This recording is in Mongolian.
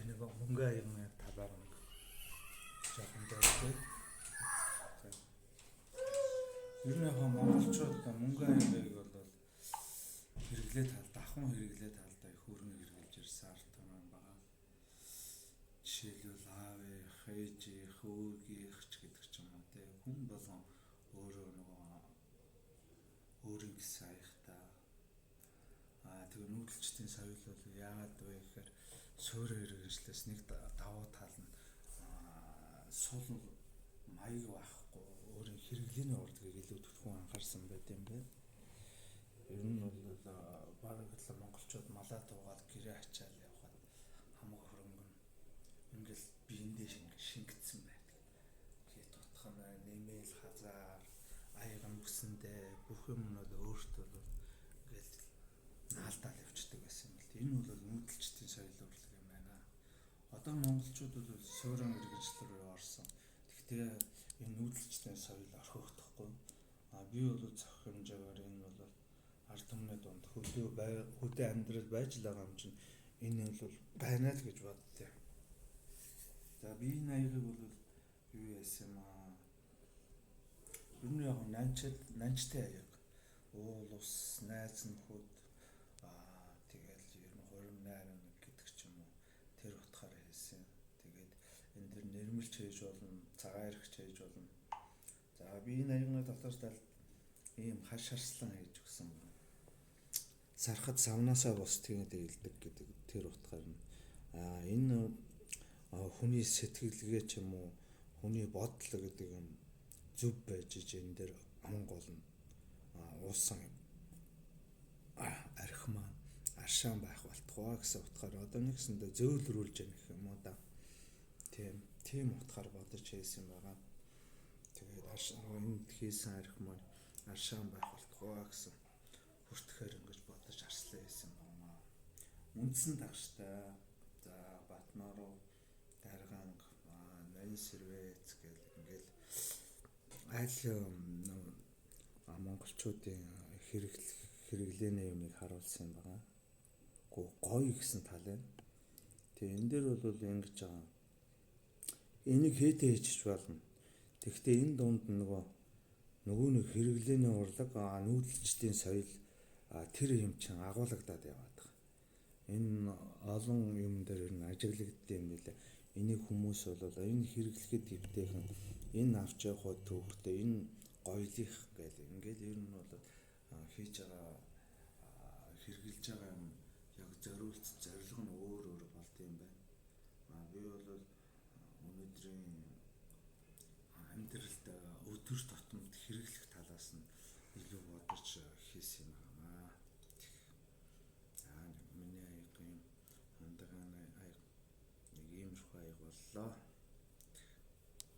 нэг мөнгө аяны талаар нэг жоохон дайтай. Ер нь яг монголчууд мөнгө аяыг бол хэрэглээ талд, ахын хэрэглээ талдаа их хөрөнгө хэрэгжилж ирсэн ард түмэн байгаа. Жишээлбэл аав эх, ээж эх, өвөг эх ч гэдэг ч юм уу те. Хүн болгон өөрөө өөрийн гэсэн аяхтаа тэгээ нүүдэлчдийн соёл бол яагаад вэ гэхээр суурь хэрэгжлээс нэг давуу тал нь сул маяг байхгүй өөрийн хэрэглээний урлагийг илүү түвхэн анхаарсан байт юм байна. Ер нь бол бараг л монголчууд малаа туугаад гэрээ ачаал явхад хамаг хөрөнгө нь ингээл биендээ шингэцсэн байдаг. Гэт утх нь нэмэл хазаар аяган бүсэндээ бүх юм нь бол өөртөө ингээл наалдаал явчихдаг байсан юм л. Энэ бол нүүдэлчдийн соёл урлаг юм байна. Одоо монголчууд бол суурин иргэншлэр рүү орсон. Гэхдээ энэ нүүдэлчдийн соёл орхихдохгүй. Би бол зохих хэмжээгээр энэ бол ард түмний дунд хөдөө амьдрал байж л байгаа юм чинь энэ бол байна л гэж боддیں۔ За би энэ аягыг бол юу яасан юм аа. Ер нь яг нанчтай аяг. Уул ус, найз нөхөд тэгэл ер нь хорин найран гэдэг ч юм уу тэр утгаар хэлсэн. Тэгээд энэ дэр нэрмэлч хийж болно, цагаан эрхч хийж болно. За би энэ аягны дотор талд ийм хаш харслан хийж өгсөн. Сархад савнаасаа бус тэгээд илдэг гэдэг тэр утгаар нь энэ хүний сэтгэлгээ ч юм уу хүний бодол гэдэг юм зөв байж энэ дэр аман гол нь уусан арх маань аршаан байх болтугай гэсэн утгаар одоо нэгсэндээ зөөлрүүлж яах юм уу да. Тийм утгаар бодож хэлсэн байгаа. Тэгээд энд хийсэн арх маань аршаан байх болтугай гэсэн хүртэхээр ингэж бодож арслаа хэлсэн байна. Үндсэн дагштай. За Батноров, Дарганг, Нэн Сэрвэц гэл ингээл аль монголчуудын хэрэглээний юмыг харуулсан байгаа. Гоё гэсэн тал байна. Тэгээ энэ дээр бол ингэж байгаа. Энийг хээтэй хийчих болно. Тэгэхдээ энэ дунд нөгөө нэг хэрэглээний урлаг нүүдэлчдийн соёл тэр юм чин агуулгадаад яваад байгаа. Энэ олон юм дээр нь ажиглагддаг юм билээ. Энийг хүмүүс бол энэ хэрэглэхэд дэвтэйхэн энэ авч явах төвхөртэй энэ гоёлих гэл ингээл ер нь бол хийж байгаа хэрэгжилж байгаа юм яг зорилго нь өөр болд юм байна. Би бол өнөөдрийн амьдралд өдөр тутамд хэрэглэх талаас нь илүү бодож хийсэн юм байна. За миний аяг юм хандагааны аяг нэг иймэрхүү аяг боллоо.